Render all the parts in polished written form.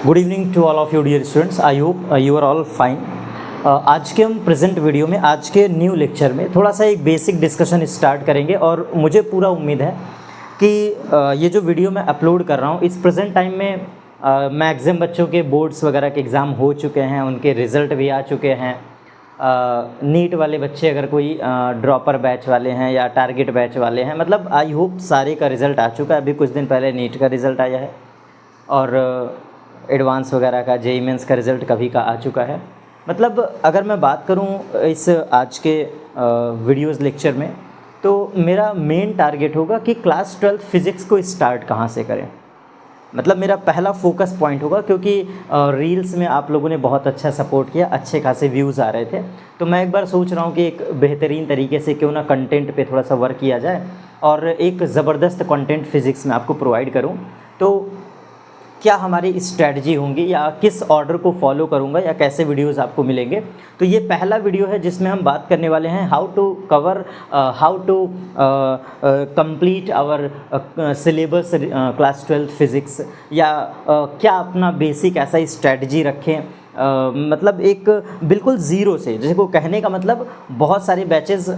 Good evening to all of you dear students. I hope you are all fine. आज के हम present video में, आज के न्यू लेक्चर में थोड़ा सा एक बेसिक डिस्कशन स्टार्ट करेंगे और मुझे पूरा उम्मीद है कि ये जो वीडियो मैं अपलोड कर रहा हूँ इस प्रेजेंट टाइम में मैक्सिमम बच्चों के बोर्ड्स वगैरह के एग्ज़ाम हो चुके हैं, उनके रिज़ल्ट भी आ चुके हैं। नीट वाले बच्चे अगर कोई ड्रॉपर बैच वाले हैं या टारगेट बैच वाले हैं, मतलब आई होप सारे का रिज़ल्ट आ चुका है। अभी कुछ दिन पहले नीट का रिज़ल्ट आया है और एडवांस वगैरह का जेईई मेंस का रिज़ल्ट कभी का आ चुका है। मतलब अगर मैं बात करूं इस आज के वीडियोज़ लेक्चर में, तो मेरा मेन टारगेट होगा कि क्लास 12 फिज़िक्स को स्टार्ट कहाँ से करें। मतलब मेरा पहला फोकस पॉइंट होगा, क्योंकि रील्स में आप लोगों ने बहुत अच्छा सपोर्ट किया, अच्छे खासे व्यूज़ आ रहे थे। तो मैं एक बार सोच रहा हूँ कि एक बेहतरीन तरीके से क्यों ना कंटेंट पे थोड़ा सा वर्क किया जाए और एक ज़बरदस्त कंटेंट फिज़िक्स में आपको प्रोवाइड करूँ। तो क्या हमारी स्ट्रैटेजी होंगी या किस ऑर्डर को फॉलो करूंगा या कैसे वीडियोस आपको मिलेंगे। तो ये पहला वीडियो है जिसमें हम बात करने वाले हैं how to cover, how to complete our syllabus class 12 physics, या क्या अपना बेसिक ऐसा स्ट्रैटेजी रखें। मतलब एक बिल्कुल ज़ीरो से, जिसको कहने का मतलब बहुत सारे बैचेस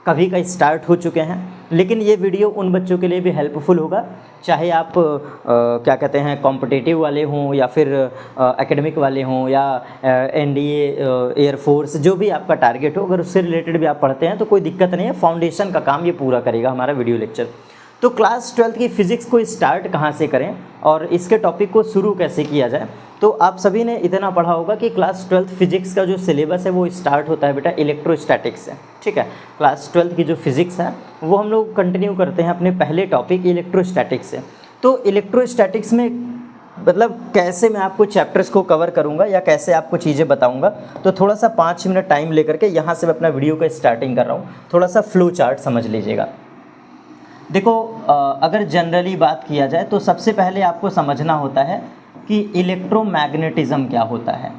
कभी का स्टार्ट हो चुके हैं, लेकिन ये वीडियो उन बच्चों के लिए भी हेल्पफुल होगा, चाहे आप क्या कहते हैं कॉम्पिटिटिव वाले हों या फिर एकेडमिक वाले हों या एनडीए, एयरफोर्स, जो भी आपका टारगेट हो, अगर उससे रिलेटेड भी आप पढ़ते हैं तो कोई दिक्कत नहीं है। फाउंडेशन का काम ये पूरा करेगा हमारा वीडियो लेक्चर। तो क्लास 12 की फ़िज़िक्स को स्टार्ट कहाँ से करें और इसके टॉपिक को शुरू कैसे किया जाए। तो आप सभी ने इतना पढ़ा होगा कि क्लास 12 फिज़िक्स का जो सिलेबस है वो स्टार्ट होता है बेटा इलेक्ट्रोस्टैटिक्स से, ठीक है। क्लास 12 की जो फिज़िक्स है वो हम लोग कंटिन्यू करते हैं अपने पहले टॉपिक इलेक्ट्रोस्टैटिक्स से। तो इलेक्ट्रोस्टैटिक्स में मतलब कैसे मैं आपको चैप्टर्स को कवर करूंगा या कैसे आपको चीज़ें बताऊंगा, तो थोड़ा सा 5 मिनट टाइम लेकर के यहाँ से मैं अपना वीडियो का स्टार्टिंग कर रहा हूँ। थोड़ा सा फ्लो चार्ट समझ लीजिएगा। देखो, अगर जनरली बात किया जाए तो सबसे पहले आपको समझना होता है कि इलेक्ट्रोमैग्नेटिज्म क्या होता है।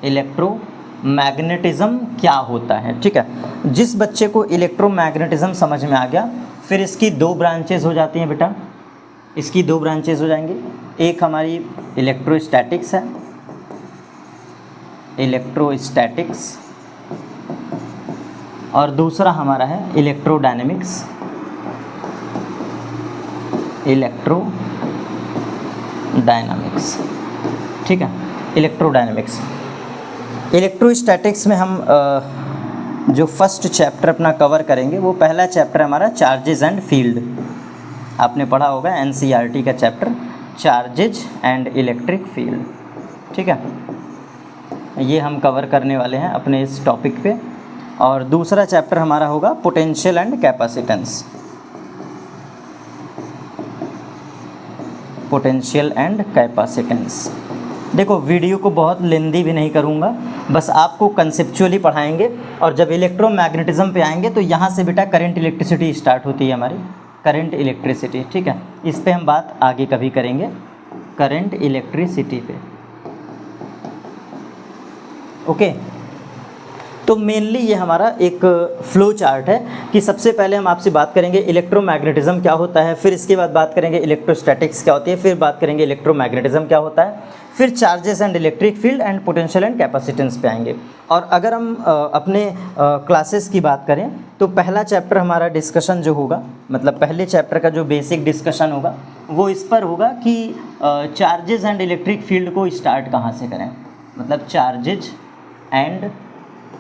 इलेक्ट्रोमैग्नेटिज्म क्या होता है, ठीक है। जिस बच्चे को इलेक्ट्रोमैग्नेटिज्म समझ में आ गया, फिर इसकी दो ब्रांचेज हो जाती हैं बेटा, इसकी दो ब्रांचेज हो जाएंगी। एक हमारी इलेक्ट्रोस्टैटिक्स है, इलेक्ट्रोस्टैटिक्स, और दूसरा हमारा है इलेक्ट्रोडायनेमिक्स, इलेक्ट्रोडायनामिक्स, ठीक है। इलेक्ट्रोडायनेमिक्स, इलेक्ट्रोस्टैटिक्स में हम जो फर्स्ट चैप्टर अपना कवर करेंगे वो पहला चैप्टर हमारा चार्जेस एंड फील्ड। आपने पढ़ा होगा एनसीईआरटी का chapter charges and electric field, ठीक है। ये हम कवर करने वाले हैं अपने इस टॉपिक पे। और दूसरा चैप्टर हमारा होगा potential and capacitance, potential and capacitance. देखो, वीडियो को बहुत लेंदी भी नहीं करूँगा, बस आपको कंसेप्चुअली पढ़ाएंगे। और जब इलेक्ट्रोमैग्नेटिज्म पे आएंगे तो यहाँ से बेटा करंट इलेक्ट्रिसिटी स्टार्ट होती है हमारी, करंट इलेक्ट्रिसिटी, ठीक है। इस पे हम बात आगे कभी करेंगे, करंट इलेक्ट्रिसिटी पे, ओके। तो मेनली ये हमारा एक फ्लो चार्ट है कि सबसे पहले हम आपसे बात करेंगे इलेक्ट्रोमैग्नेटिज्म क्या होता है, फिर इसके बाद बात करेंगे इलेक्ट्रोस्टैटिक्स क्या होती है, फिर बात करेंगे इलेक्ट्रोमैग्नेटिज्म क्या होता है, फिर charges and electric field and potential and capacitance पे आएंगे। और अगर हम अपने क्लासेस की बात करें तो पहला चैप्टर हमारा डिस्कशन जो होगा, मतलब पहले चैप्टर का जो बेसिक डिस्कशन होगा वो इस पर होगा कि चार्जेस एंड इलेक्ट्रिक फील्ड को स्टार्ट कहाँ से करें। मतलब चार्जेज एंड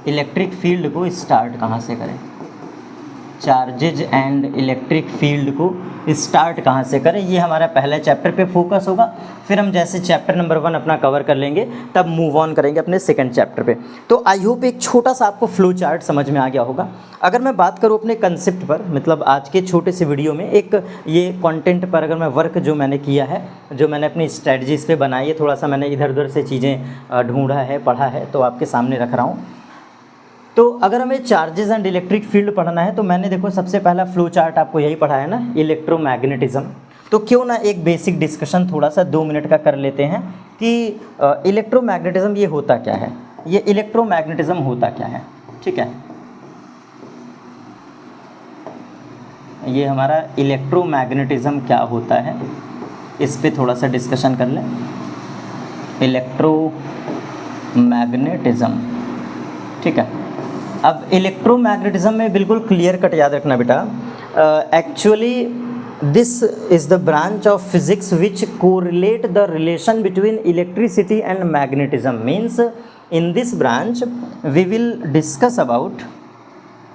इलेक्ट्रिक फील्ड को स्टार्ट कहाँ से करें, चार्जेज एंड इलेक्ट्रिक फील्ड को स्टार्ट कहाँ से करें, ये हमारा पहला चैप्टर पे फोकस होगा। फिर हम जैसे चैप्टर नंबर 1 अपना कवर कर लेंगे तब मूव ऑन करेंगे अपने सेकंड चैप्टर पे। तो आई होप एक छोटा सा आपको फ्लो चार्ट समझ में आ गया होगा। अगर मैं बात करूँ अपने कंसेप्ट पर, मतलब आज के छोटे से वीडियो में एक ये कंटेंट पर अगर मैं वर्क जो मैंने किया है, जो मैंने अपनी स्ट्रैटेजीज़ पे बनाई है, थोड़ा सा मैंने इधर उधर से चीज़ें ढूंढा है, पढ़ा है, तो आपके सामने रख रहा हूँ। तो अगर हमें चार्जेस एंड इलेक्ट्रिक फील्ड पढ़ना है तो मैंने देखो सबसे पहला फ्लो चार्ट आपको यही पढ़ाया ना, इलेक्ट्रोमैग्नेटिज्म। तो क्यों ना एक बेसिक डिस्कशन थोड़ा सा 2 मिनट का कर लेते हैं कि इलेक्ट्रोमैग्नेटिज्म ये होता क्या है, ये इलेक्ट्रोमैग्नेटिज्म होता क्या है, ठीक है। ये हमारा इलेक्ट्रोमैग्नेटिज्म क्या होता है, इस पे थोड़ा सा डिस्कशन कर लें। इलेक्ट्रोमैग्नेटिज्म, ठीक है। अब इलेक्ट्रोमैग्नेटिज्म में बिल्कुल क्लियर कट याद रखना बेटा, actually this is the branch of physics which correlate the relation between electricity and magnetism, means in this branch we will discuss about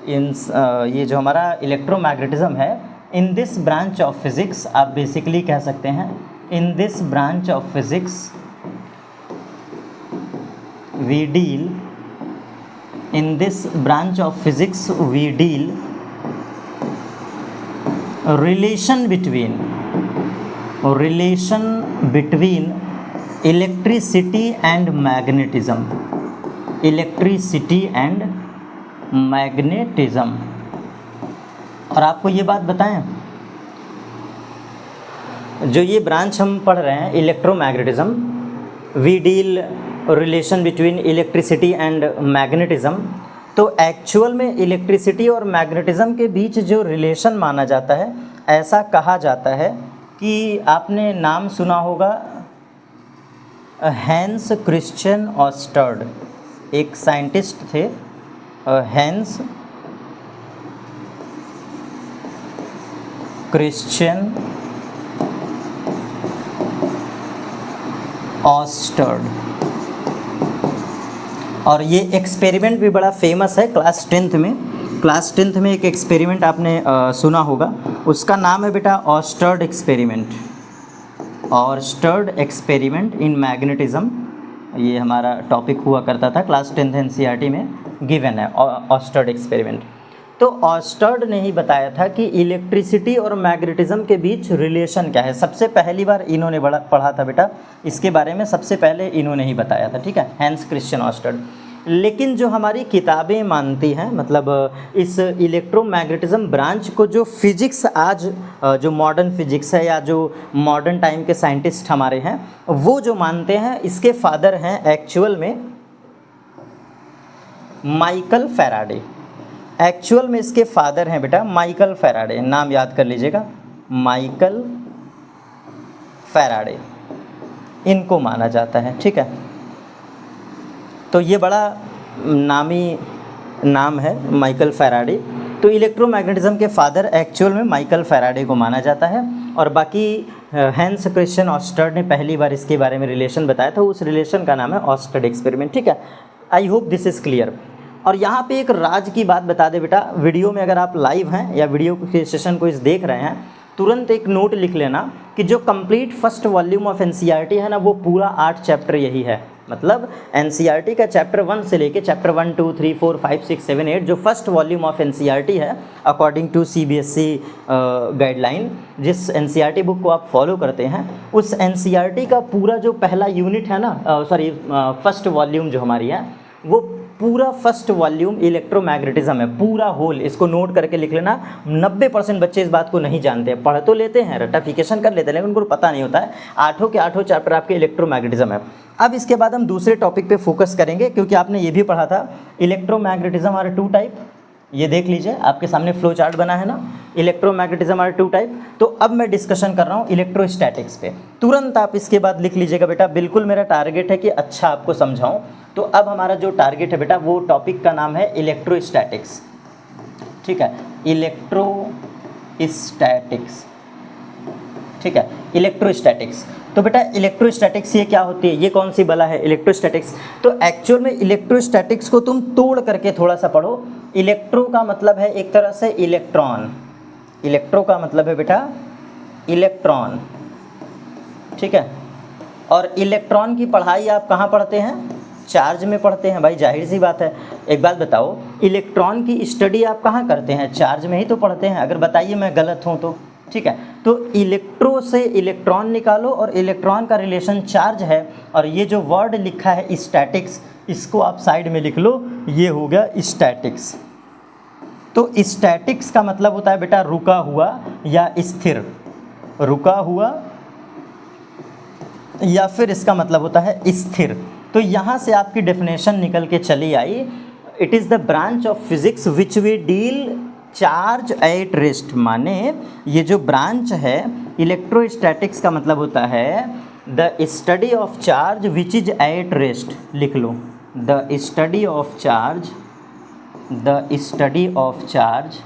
ये जो हमारा इलेक्ट्रोमैग्नेटिज्म है, in this branch of physics आप basically कह सकते हैं in this branch of physics we deal relation between electricity and magnetism, और आपको ये बात बताएं, जो ये ब्रांच हम पढ़ रहे हैं electromagnetism, we deal relation between electricity and magnetism, तो एक्चुअल में इलेक्ट्रिसिटी और मैग्नेटिज्म के बीच जो रिलेशन माना जाता है, ऐसा कहा जाता है कि आपने नाम सुना होगा हैंस क्रिश्चियन ऑस्टर्ड, एक साइंटिस्ट थे हैंस क्रिश्चियन ऑस्टर्ड, और ये एक्सपेरिमेंट भी बड़ा फेमस है। क्लास टेंथ में एक एक्सपेरिमेंट आपने सुना होगा, उसका नाम है बेटा ऑस्टर्ड एक्सपेरिमेंट इन मैग्नेटिज्म। ये हमारा टॉपिक हुआ करता था क्लास 10th एनसीईआरटी में, गिवन है ऑस्टर्ड एक्सपेरिमेंट। तो ऑस्टर्ड ने ही बताया था कि इलेक्ट्रिसिटी और मैग्नेटिज्म के बीच रिलेशन क्या है। सबसे पहली बार इन्होंने पढ़ा था बेटा, इसके बारे में सबसे पहले इन्होंने ही बताया था, ठीक है, हैंस क्रिश्चियन ऑस्टर्ड। लेकिन जो हमारी किताबें मानती हैं, मतलब इस इलेक्ट्रोमैग्नेटिज्म ब्रांच को जो फिजिक्स आज जो मॉडर्न फिजिक्स है या जो मॉडर्न टाइम के साइंटिस्ट हमारे हैं, वो जो मानते हैं, इसके फादर हैं एक्चुअल में माइकल फैराडे। एक्चुअल में इसके फादर हैं बेटा माइकल फैराडे, नाम याद कर लीजिएगा, माइकल फैराडे इनको माना जाता है, ठीक है। तो ये बड़ा नामी नाम है माइकल फैराडे। तो इलेक्ट्रोमैग्नेटिज्म के फादर एक्चुअल में माइकल फैराडे को माना जाता है, और बाकी हैंस क्रिश्चियन ऑस्टर्ड ने पहली बार इसके बारे में रिलेशन बताया था, उस रिलेशन का नाम है ऑस्टर्ड एक्सपेरिमेंट, ठीक है। I hope this is clear. और यहाँ पे एक राज की बात बता दे बेटा, वीडियो में अगर आप लाइव हैं या वीडियो के सेशन को इस देख रहे हैं, तुरंत एक नोट लिख लेना कि जो complete first volume of NCERT है ना, वो पूरा 8 चैप्टर यही है। मतलब एनसीईआरटी का चैप्टर 1 से लेके चैप्टर 1, 2, 3, 4, 5, 6, 7, 8 जो फर्स्ट वॉल्यूम ऑफ एनसीईआरटी है अकॉर्डिंग टू सीबीएसई गाइडलाइन, जिस एनसीईआरटी बुक को आप फॉलो करते हैं, उस एनसीईआरटी का पूरा जो पहला यूनिट है ना, फर्स्ट वॉल्यूम जो हमारी है, वो पूरा फर्स्ट वॉल्यूम इलेक्ट्रोमैग्नेटिज्म है, पूरा होल। इसको नोट करके लिख लेना। 90% बच्चे इस बात को नहीं जानते हैं, पढ़ तो लेते हैं, रटाफिकेशन कर लेते हैं, लेकिन उनको पता नहीं होता है 8 के 8 चैप्टर आपके इलेक्ट्रोमैग्नेटिज्म है। अब इसके बाद हम दूसरे टॉपिक पे फोकस करेंगे, क्योंकि आपने ये भी पढ़ा था इलेक्ट्रोमैग्नेटिज्म आर 2 टाइप। ये देख लीजिए, आपके सामने फ्लो चार्ट बना है ना, इलेक्ट्रोमैग्नेटिज्म आर 2 टाइप। तो अब मैं डिस्कशन कर रहा हूँ इलेक्ट्रोस्टैटिक्स पे। तुरंत आप इसके बाद लिख लीजिएगा बेटा, बिल्कुल मेरा टारगेट है कि अच्छा आपको समझाऊँ। तो अब हमारा जो टारगेट है बेटा, वो टॉपिक का नाम है इलेक्ट्रोस्टैटिक्स, ठीक है, इलेक्ट्रोस्टैटिक्स, ठीक है, इलेक्ट्रोस्टैटिक्स। तो बेटा इलेक्ट्रोस्टैटिक्स ये क्या होती है, ये कौन सी बला है इलेक्ट्रोस्टैटिक्स। तो एक्चुअल में इलेक्ट्रोस्टैटिक्स को तुम तोड़ करके थोड़ा सा पढ़ो। इलेक्ट्रो का मतलब है एक तरह से इलेक्ट्रॉन, इलेक्ट्रो का मतलब है बेटा इलेक्ट्रॉन, ठीक है। और इलेक्ट्रॉन की पढ़ाई आप कहाँ पढ़ते हैं, चार्ज में पढ़ते हैं भाई, जाहिर सी बात है। एक बात बताओ, इलेक्ट्रॉन की स्टडी आप कहाँ करते हैं, चार्ज में ही तो पढ़ते हैं। अगर बताइए मैं गलत हूँ तो, ठीक है। तो इलेक्ट्रो से इलेक्ट्रॉन निकालो, और इलेक्ट्रॉन का रिलेशन चार्ज है, और ये जो वर्ड लिखा है स्टैटिक्स, इसको आप साइड में लिख लो, ये हो गया स्टैटिक्स। तो स्टैटिक्स का मतलब होता है बेटा रुका हुआ या स्थिर, रुका हुआ, या फिर इसका मतलब होता है स्थिर। तो यहाँ से आपकी डेफिनेशन निकल के चली आई, it is the branch of physics which we deal charge at rest माने ये जो ब्रांच है इलेक्ट्रोस्टैटिक्स का मतलब होता है the study of charge which is at rest. लिख लो the study of charge, the study of charge,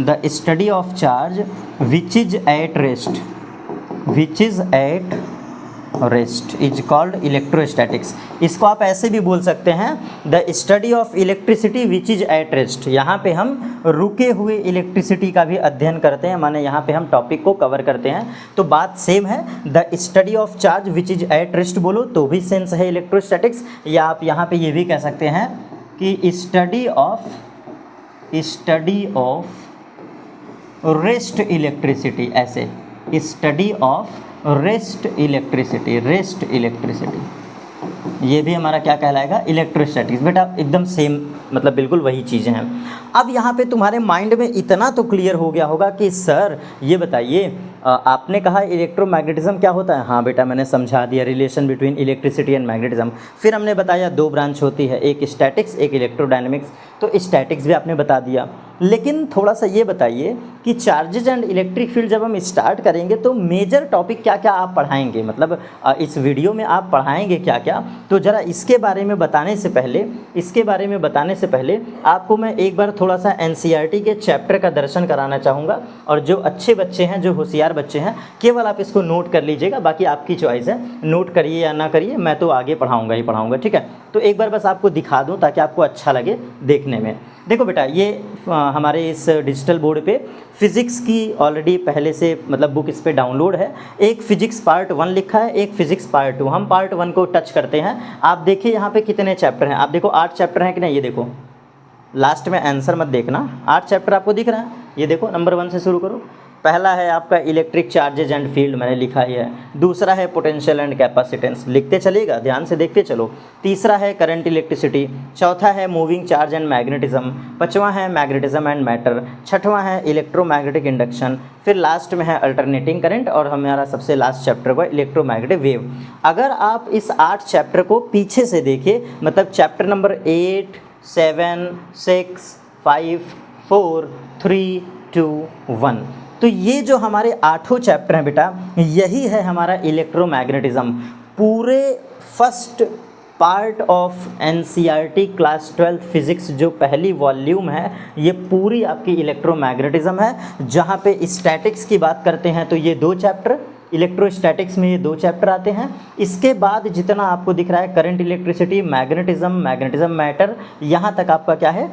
the study of charge which is at rest, which is at rest is called electrostatics. इसको आप ऐसे भी बोल सकते हैं the study of electricity which is at rest. यहाँ पे हम रुके हुए इलेक्ट्रिसिटी का भी अध्ययन करते हैं, माने यहाँ पे हम टॉपिक को कवर करते हैं। तो बात सेम है, the study of charge which is at rest बोलो तो भी सेंस है इलेक्ट्रोस्टैटिक्स, या आप यहाँ पे ये भी कह सकते हैं कि स्टडी ऑफ रेस्ट इलेक्ट्रिसिटी, ऐसे study of rest electricity, rest electricity, ये भी हमारा क्या कहलाएगा इलेक्ट्रोस्टैटिक्स। बेटा एकदम सेम, मतलब बिल्कुल वही चीज़ें हैं। अब यहाँ पे तुम्हारे माइंड में इतना तो क्लियर हो गया होगा कि सर ये बताइए आपने कहा इलेक्ट्रोमैग्नेटिज्म क्या होता है। हाँ बेटा मैंने समझा दिया, relation between electricity and magnetism. फिर हमने बताया दो ब्रांच होती है, एक स्टैटिक्स एक इलेक्ट्रोडायनेमिक्स, तो स्टैटिक्स भी आपने बता दिया। लेकिन थोड़ा सा ये बताइए कि चार्जेज एंड इलेक्ट्रिक फील्ड जब हम स्टार्ट करेंगे तो मेजर टॉपिक क्या क्या आप पढ़ाएंगे, मतलब इस वीडियो में आप पढ़ाएंगे क्या क्या। तो ज़रा इसके बारे में बताने से पहले आपको मैं एक बार थोड़ा सा NCERT के चैप्टर का दर्शन कराना चाहूँगा, और जो अच्छे बच्चे हैं, जो होशियार बच्चे हैं, केवल आप इसको नोट कर लीजिएगा, बाकी आपकी चॉइस है, नोट करिए या ना करिए, मैं तो आगे पढ़ाऊँगा ही पढ़ाऊँगा, ठीक है। तो एक बार बस आपको दिखा दूँ ताकि आपको अच्छा लगे देखने में। देखो बेटा ये हमारे इस डिजिटल बोर्ड पे फिज़िक्स की ऑलरेडी पहले से मतलब बुक इस पे डाउनलोड है। एक फिजिक्स पार्ट 1 लिखा है, एक फिजिक्स पार्ट 2। हम पार्ट 1 को टच करते हैं। आप देखिए यहाँ पे कितने चैप्टर हैं, आप देखो 8 चैप्टर हैं कि नहीं, ये देखो लास्ट में आंसर मत देखना, 8 चैप्टर आपको दिख रहा है। ये देखो नंबर 1 से शुरू करो। पहला है आपका इलेक्ट्रिक चार्जेज एंड फील्ड, मैंने लिखा ही है। दूसरा है पोटेंशियल एंड कैपेसिटेंस, लिखते चलिएगा, ध्यान से देखते चलो। तीसरा है करंट इलेक्ट्रिसिटी। चौथा है मूविंग चार्ज एंड मैग्नेटिज्म। पांचवा है मैग्नेटिज्म एंड मैटर। छठवां है इलेक्ट्रोमैग्नेटिक इंडक्शन। फिर लास्ट में है अल्टरनेटिंग करंट, और हमारा सबसे लास्ट चैप्टर को इलेक्ट्रोमैग्नेटिक वेव। अगर आप इस 8 चैप्टर को पीछे से देखें, मतलब चैप्टर नंबर 8, 7, 6, 5, 4, 3, 2, 1, तो ये जो हमारे 8 चैप्टर हैं बेटा, यही है हमारा इलेक्ट्रोमैग्नेटिज्म। पूरे first part of NCERT class 12 physics जो पहली वॉल्यूम है, ये पूरी आपकी इलेक्ट्रोमैग्नेटिज्म है। जहाँ पे स्टैटिक्स की बात करते हैं तो ये 2 चैप्टर, इलेक्ट्रोस्टैटिक्स में ये 2 चैप्टर आते हैं। इसके बाद जितना आपको दिख रहा है करंट इलेक्ट्रिसिटी, मैग्नेटिज्म मैटर, यहाँ तक आपका क्या है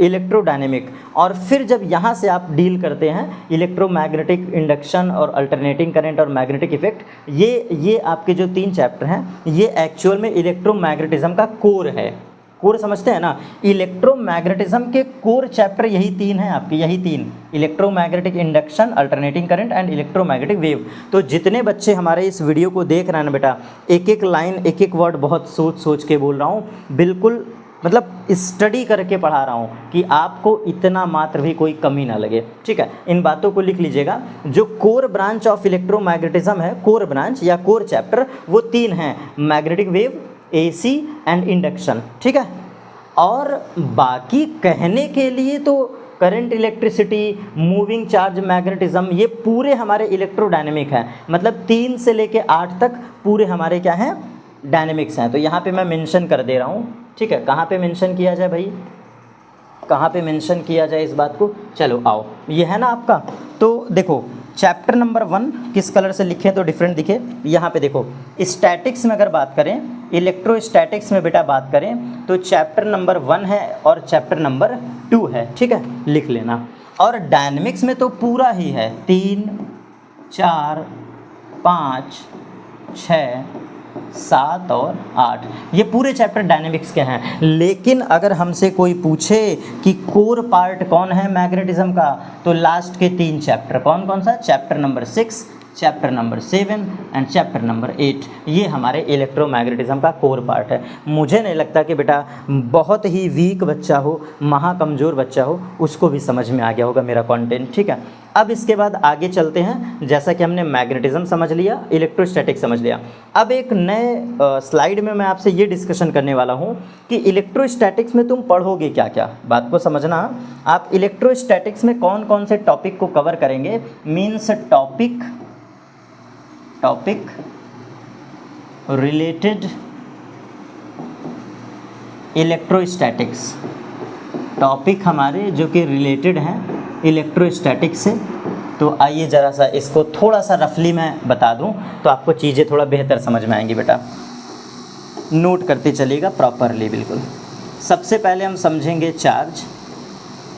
इलेक्ट्रोडायनेमिक। और फिर जब यहाँ से आप डील करते हैं इलेक्ट्रोमैग्नेटिक इंडक्शन और अल्टरनेटिंग करंट और मैग्नेटिक इफेक्ट, ये आपके जो 3 चैप्टर हैं ये एक्चुअल में इलेक्ट्रोमैग्नेटिज्म का कोर है। कोर समझते हैं ना, इलेक्ट्रोमैग्नेटिज्म के कोर चैप्टर यही 3 हैं आपके, यही 3, electromagnetic induction, alternating current and electromagnetic wave. तो जितने बच्चे हमारे इस वीडियो को देख रहे हैं ना बेटा, एक एक लाइन एक एक वर्ड बहुत सोच सोच के बोल रहा हूँ, बिल्कुल मतलब स्टडी करके पढ़ा रहा हूँ कि आपको इतना मात्र भी कोई कमी ना लगे, ठीक है। इन बातों को लिख लीजिएगा। जो कोर ब्रांच ऑफ इलेक्ट्रोमैग्नेटिज्म है, कोर ब्रांच या कोर चैप्टर, वो 3 हैं, magnetic wave, AC and induction, ठीक है। और बाकी कहने के लिए तो current electricity, moving charge, magnetism, ये पूरे हमारे इलेक्ट्रोडायनेमिक हैं। मतलब 3 से लेके 8 तक पूरे हमारे क्या हैं, डायनेमिक्स हैं। तो यहाँ पे मैं मेंशन कर दे रहा हूँ, ठीक है। कहाँ पे मेंशन किया जाए भाई, कहाँ पे मेंशन किया जाए इस बात को, चलो आओ, ये है ना आपका। तो देखो चैप्टर नंबर 1 किस कलर से लिखें तो डिफरेंट दिखे, यहाँ पे देखो। स्टैटिक्स में अगर बात करें, इलेक्ट्रोस्टैटिक्स में बेटा बात करें तो चैप्टर नंबर 1 है और चैप्टर नंबर 2 है, ठीक है, लिख लेना। और डायनेमिक्स में तो पूरा ही है, 3, 4, 5, 6, 7 और 8, ये पूरे चैप्टर डायनेमिक्स के हैं। लेकिन अगर हमसे कोई पूछे कि कोर पार्ट कौन है मैग्नेटिज्म का, तो लास्ट के 3 चैप्टर कौन कौन सा, chapter number 6, chapter number 7 and chapter number 8। ये हमारे इलेक्ट्रोमैग्नेटिज्म का कोर पार्ट है। मुझे नहीं लगता कि बेटा बहुत ही वीक बच्चा हो, महाकमज़ोर बच्चा हो, उसको भी समझ में आ गया होगा मेरा कंटेंट, ठीक है। अब इसके बाद आगे चलते हैं। जैसा कि हमने मैग्नेटिज्म समझ लिया, इलेक्ट्रोस्टैटिक समझ लिया, अब एक नए स्लाइड में मैं आपसे ये डिस्कशन करने वाला हूँ कि इलेक्ट्रोस्टैटिक्स में तुम पढ़ोगे क्या क्या। बात को समझना, आप इलेक्ट्रोस्टैटिक्स में कौन कौन से टॉपिक को कवर करेंगे, means topic related electrostatics, topic हमारे जो कि रिलेटेड हैं इलेक्ट्रोस्टैटिक्स से। तो आइए ज़रा सा इसको थोड़ा सा रफली मैं बता दूं तो आपको चीज़ें थोड़ा बेहतर समझ में आएंगी। बेटा नोट करते चलिएगा प्रॉपरली, बिल्कुल। सबसे पहले हम समझेंगे चार्ज,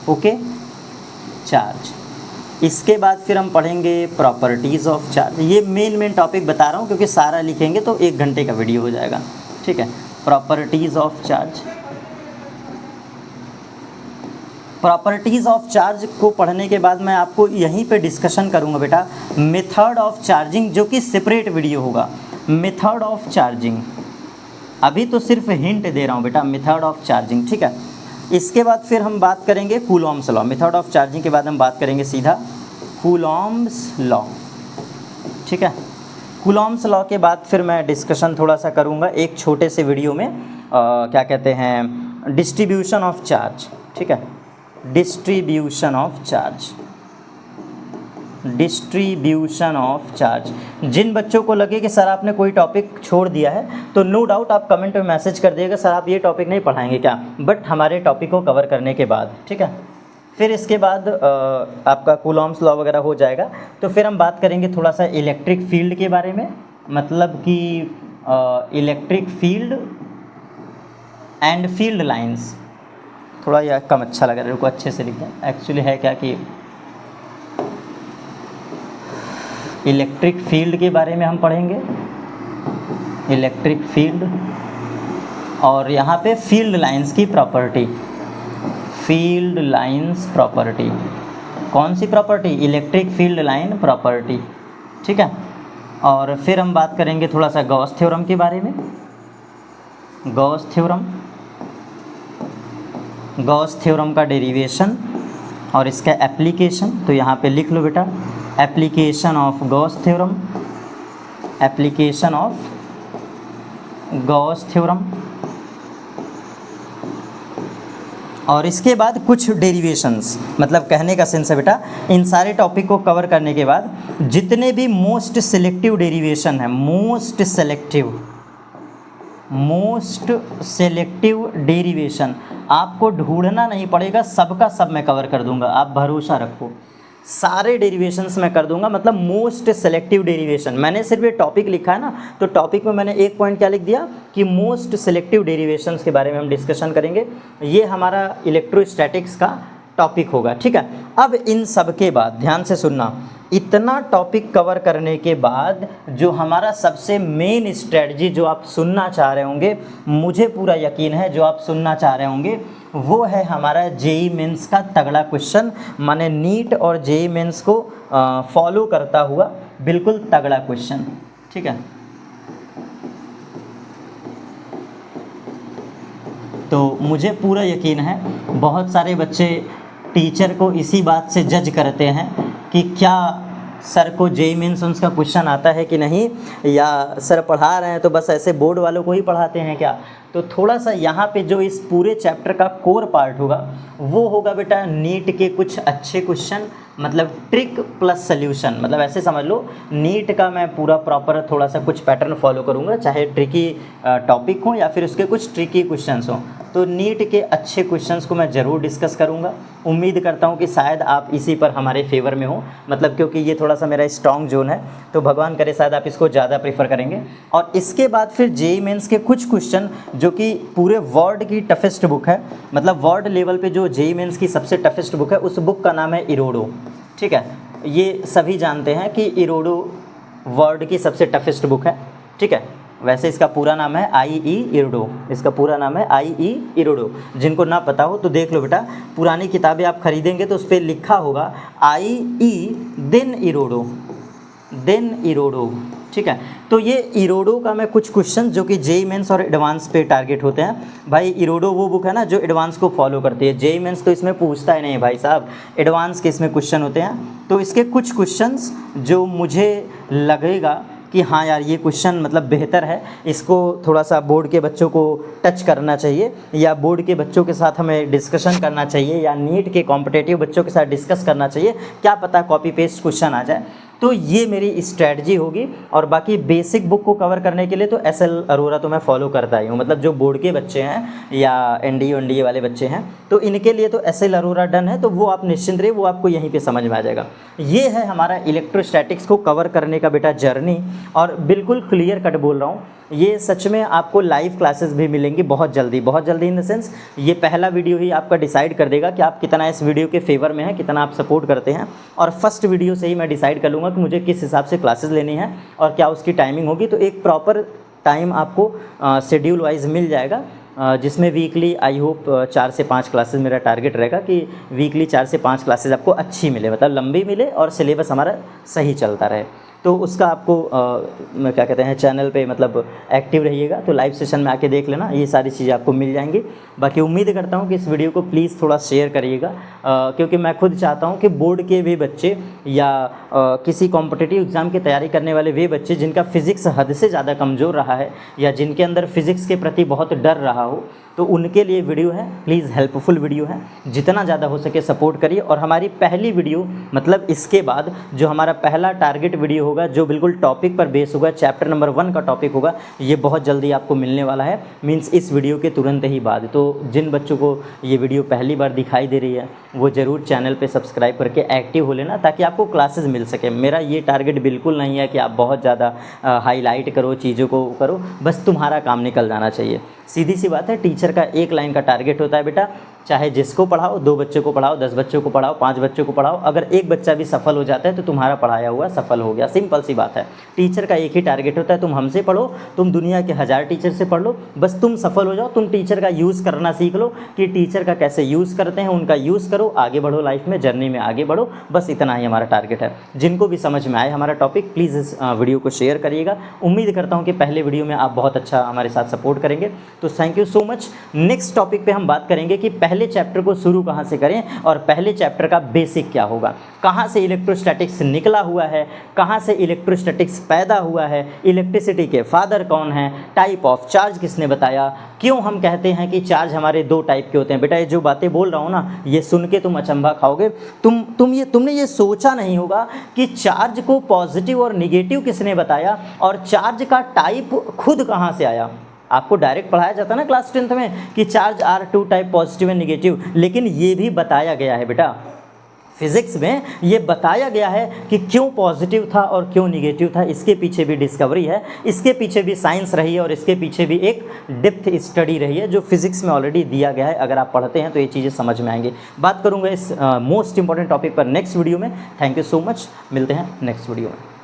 ओके, चार्ज। इसके बाद फिर हम पढ़ेंगे प्रॉपर्टीज़ ऑफ चार्ज। ये मेन टॉपिक बता रहा हूँ क्योंकि सारा लिखेंगे तो 1 घंटे का वीडियो हो जाएगा, ठीक है। Properties of charge, properties of charge को पढ़ने के बाद मैं आपको यहीं पे डिस्कशन करूँगा बेटा मेथड ऑफ चार्जिंग, जो कि सेपरेट वीडियो होगा। मेथड ऑफ चार्जिंग, अभी तो सिर्फ हिंट दे रहा हूँ बेटा, मेथड ऑफ चार्जिंग, ठीक है। इसके बाद फिर हम बात करेंगे Coulomb's law. Method of charging के बाद हम बात करेंगे सीधा कूलॉम्स लॉ, ठीक है। कूलॉम्स लॉ के बाद फिर मैं डिस्कशन थोड़ा सा करूँगा एक छोटे से वीडियो में, क्या कहते हैं, डिस्ट्रीब्यूशन ऑफ चार्ज, ठीक है। Distribution of charge, distribution of charge. जिन बच्चों को लगे कि सर आपने कोई टॉपिक छोड़ दिया है तो नो डाउट आप कमेंट में मैसेज कर दिएगा, सर आप ये टॉपिक नहीं पढ़ाएंगे क्या, बट हमारे टॉपिक को कवर करने के बाद, ठीक है। फिर इसके बाद आपका कूलॉम्स लॉ वगैरह हो जाएगा। तो फिर हम बात करेंगे थोड़ा सा इलेक्ट्रिक फील्ड के बारे में, मतलब कि electric field and field lines. थोड़ा यह कम अच्छा लग रहा है, रुको अच्छे से लिखते हैं। एक्चुअली है क्या कि इलेक्ट्रिक फील्ड के बारे में हम पढ़ेंगे, इलेक्ट्रिक फील्ड, और यहाँ पे फील्ड लाइंस की प्रॉपर्टी, फील्ड लाइंस प्रॉपर्टी। कौन सी property, electric field line property, ठीक है। और फिर हम बात करेंगे थोड़ा सा गॉस थ्योरम के बारे में, गॉस थ्योरम, गॉस थ्योरम का डेरिवेशन और इसका एप्लीकेशन। तो यहाँ पे लिख लो बेटा, application of Gauss theorem, application of Gauss theorem. और इसके बाद कुछ डेरिवेशंस, मतलब कहने का सेंस है बेटा, इन सारे टॉपिक को कवर करने के बाद जितने भी मोस्ट सेलेक्टिव डेरिवेशन है, मोस्ट सेलेक्टिव डेरिवेशन आपको ढूंढना नहीं पड़ेगा, सबका सब मैं कवर कर दूंगा, आप भरोसा रखो। सारे डेरिवेशंस मैं कर दूंगा, मतलब मोस्ट सेलेक्टिव डेरिवेशन। मैंने सिर्फ ये टॉपिक लिखा है ना, तो टॉपिक में मैंने एक पॉइंट क्या लिख दिया कि मोस्ट सेलेक्टिव डेरिवेशंस के बारे में हम डिस्कशन करेंगे। ये हमारा इलेक्ट्रोस्टैटिक्स का टॉपिक होगा, ठीक है। अब इन सब के बाद ध्यान से सुनना, इतना टॉपिक कवर करने के बाद जो हमारा सबसे मेन स्ट्रेटजी जो आप सुनना चाह रहे होंगे, मुझे पूरा यकीन है जो आप सुनना चाह रहे होंगे, वो है हमारा जेई मेंस का तगड़ा क्वेश्चन, माने नीट और जेई मेंस को फॉलो करता हुआ बिल्कुल तगड़ा क्वेश्चन, ठीक है। तो मुझे पूरा यकीन है बहुत सारे बच्चे टीचर को इसी बात से जज करते हैं कि क्या सर को जेई मेंस का क्वेश्चन आता है कि नहीं, या सर पढ़ा रहे हैं तो बस ऐसे बोर्ड वालों को ही पढ़ाते हैं क्या। तो थोड़ा सा यहाँ पे जो इस पूरे चैप्टर का कोर पार्ट होगा वो होगा बेटा नीट के कुछ अच्छे क्वेश्चन, मतलब ट्रिक प्लस सल्यूशन, मतलब ऐसे समझ लो नीट का मैं पूरा प्रॉपर थोड़ा सा कुछ पैटर्न फॉलो करूँगा, चाहे ट्रिकी टॉपिक हो या फिर उसके कुछ ट्रिकी क्वेश्चंस हों। तो नीट के अच्छे क्वेश्चंस को मैं ज़रूर डिस्कस करूँगा। उम्मीद करता हूँ कि शायद आप इसी पर हमारे फेवर में हो, मतलब क्योंकि ये थोड़ा सा मेरा स्ट्रॉन्ग जोन है, तो भगवान करे शायद आप इसको ज़्यादा प्रीफर करेंगे। और इसके बाद फिर जेई मेंस के कुछ क्वेश्चन जो कि पूरे वर्ल्ड की टफेस्ट बुक है, मतलब वर्ल्ड लेवल पे जो जेई मेंस की सबसे टफेस्ट बुक है, उस बुक का नाम है इरोडो, ठीक है। ये सभी जानते हैं कि इरोडो वर्ल्ड की सबसे टफेस्ट बुक है, ठीक है। वैसे इसका पूरा नाम है IE इरोडो, इसका पूरा नाम है IE इरोडो। जिनको ना पता हो तो देख लो बेटा, पुरानी किताबें आप खरीदेंगे तो उस पर लिखा होगा IE then Irodov, then Irodov, ठीक है। तो ये इरोडो का मैं कुछ क्वेश्चन जो कि जेईई मेंस और एडवांस पे टारगेट होते हैं। भाई इरोडो वो बुक है ना जो एडवांस को फॉलो करती है, जेईई मेंस तो इसमें पूछता ही नहीं भाई साहब, एडवांस के इसमें क्वेश्चन होते हैं। तो इसके कुछ क्वेश्चंस जो मुझे लगेगा कि हाँ यार ये क्वेश्चन मतलब बेहतर है, इसको थोड़ा सा बोर्ड के बच्चों को टच करना चाहिए, या बोर्ड के बच्चों के साथ हमें डिस्कशन करना चाहिए, या नीट के कॉम्पिटिटिव बच्चों के साथ डिस्कस करना चाहिए, क्या पता कॉपी पेस्ट क्वेश्चन आ जाए। तो ये मेरी स्ट्रैटेजी होगी। और बाकी बेसिक बुक को कवर करने के लिए तो एसएल अरोरा तो मैं फॉलो करता ही हूँ, मतलब जो बोर्ड के बच्चे हैं या एनडीए वाले बच्चे हैं तो इनके लिए तो एसएल अरोरा डन है, तो वो आप निश्चिंत रहिए, वो आपको यहीं पे समझ में आ जाएगा। ये है हमारा इलेक्ट्रोस्टैटिक्स को कवर करने का बेटा जर्नी, और बिल्कुल क्लियर कट बोल रहा हूँ, ये सच में आपको लाइव क्लासेस भी मिलेंगी बहुत जल्दी इन द सेंस ये पहला वीडियो ही आपका डिसाइड कर देगा कि आप कितना इस वीडियो के फेवर में हैं, कितना आप सपोर्ट करते हैं। और फर्स्ट वीडियो से ही मैं डिसाइड कर लूँगा कि मुझे किस हिसाब से क्लासेस लेनी है और क्या उसकी टाइमिंग होगी। तो एक प्रॉपर टाइम आपको शेड्यूल वाइज मिल जाएगा, जिसमें वीकली आई होप 4 से 5 क्लासेस मेरा टारगेट रहेगा कि वीकली 4 से 5 क्लासेस आपको अच्छी मिले, मतलब लंबी मिले और सिलेबस हमारा सही चलता रहे। तो उसका आपको क्या कहते हैं चैनल पे मतलब एक्टिव रहिएगा, तो लाइव सेशन में आके देख लेना, ये सारी चीज़ें आपको मिल जाएंगी। बाकी उम्मीद करता हूँ कि इस वीडियो को प्लीज़ थोड़ा शेयर करिएगा, क्योंकि मैं खुद चाहता हूँ कि बोर्ड के वे बच्चे या किसी कॉम्पिटिटिव एग्ज़ाम की तैयारी करने वाले वे बच्चे जिनका फ़िज़िक्स हद से ज़्यादा कमज़ोर रहा है या जिनके अंदर फ़िज़िक्स के प्रति बहुत डर रहा हो, तो उनके लिए वीडियो है, प्लीज़ हेल्पफुल वीडियो है, जितना ज़्यादा हो सके सपोर्ट करिए। और हमारी पहली वीडियो मतलब इसके बाद जो हमारा पहला टारगेट वीडियो होगा जो बिल्कुल टॉपिक पर बेस होगा, चैप्टर नंबर 1 का टॉपिक होगा, ये बहुत जल्दी आपको मिलने वाला है, मीन्स इस वीडियो के तुरंत ही बाद। तो जिन बच्चों को ये वीडियो पहली बार दिखाई दे रही है वो ज़रूर चैनल पे सब्सक्राइब करके एक्टिव हो लेना, ताकि आपको क्लासेस मिल सके। मेरा ये टारगेट बिल्कुल नहीं है कि आप बहुत ज़्यादा हाईलाइट करो, चीज़ों को करो, बस तुम्हारा काम निकल जाना चाहिए। सीधी सी बात है, टीचर का एक लाइन का टारगेट होता है बेटा, चाहे जिसको पढ़ाओ, 2 बच्चों को पढ़ाओ, 10 बच्चों को पढ़ाओ, 5 बच्चों को पढ़ाओ, अगर एक बच्चा भी सफल हो जाता है तो तुम्हारा पढ़ाया हुआ सफल हो गया। सिंपल सी बात है। टीचर का एक ही टारगेट होता है, तुम हमसे पढ़ो, तुम दुनिया के 1000 टीचर से पढ़ लो, बस तुम सफल हो जाओ, तुम टीचर का यूज़ करना सीख लो कि टीचर का कैसे यूज़ करते हैं, उनका यूज़ करो, आगे बढ़ो लाइफ में, जर्नी में आगे बढ़ो, बस इतना ही हमारा टारगेट है। जिनको भी समझ में आए हमारा टॉपिक, प्लीज़ इस वीडियो को शेयर करिएगा। उम्मीद करता हूँ कि पहले वीडियो में आप बहुत अच्छा हमारे साथ सपोर्ट करेंगे, तो thank you so much. Next topic पे हम बात करेंगे कि पहले चैप्टर को शुरू कहाँ से करें और पहले चैप्टर का बेसिक क्या होगा, कहाँ से इलेक्ट्रोस्टैटिक्स निकला हुआ है, कहाँ से इलेक्ट्रोस्टैटिक्स पैदा हुआ है, इलेक्ट्रिसिटी के फादर कौन हैं, टाइप ऑफ चार्ज किसने बताया, क्यों हम कहते हैं कि चार्ज हमारे 2 टाइप के होते हैं। बेटा ये जो बातें बोल रहा हूँ ना, ये सुन के तुम अचंभा खाओगे। तुमने ये सोचा नहीं होगा कि चार्ज को पॉजिटिव और निगेटिव किसने बताया और चार्ज का टाइप खुद कहाँ से आया। आपको डायरेक्ट पढ़ाया जाता है ना क्लास 10th में कि charge are 2 type, positive and negative, लेकिन ये भी बताया गया है बेटा, फिज़िक्स में ये बताया गया है कि क्यों पॉजिटिव था और क्यों निगेटिव था। इसके पीछे भी डिस्कवरी है, इसके पीछे भी साइंस रही है और इसके पीछे भी एक डेप्थ स्टडी रही है जो फिज़िक्स में ऑलरेडी दिया गया है। अगर आप पढ़ते हैं तो ये चीज़ें समझ में आएंगी। बात करूँगा इस मोस्ट इंपॉर्टेंट टॉपिक पर नेक्स्ट वीडियो में। थैंक यू सो मच, मिलते हैं नेक्स्ट वीडियो में।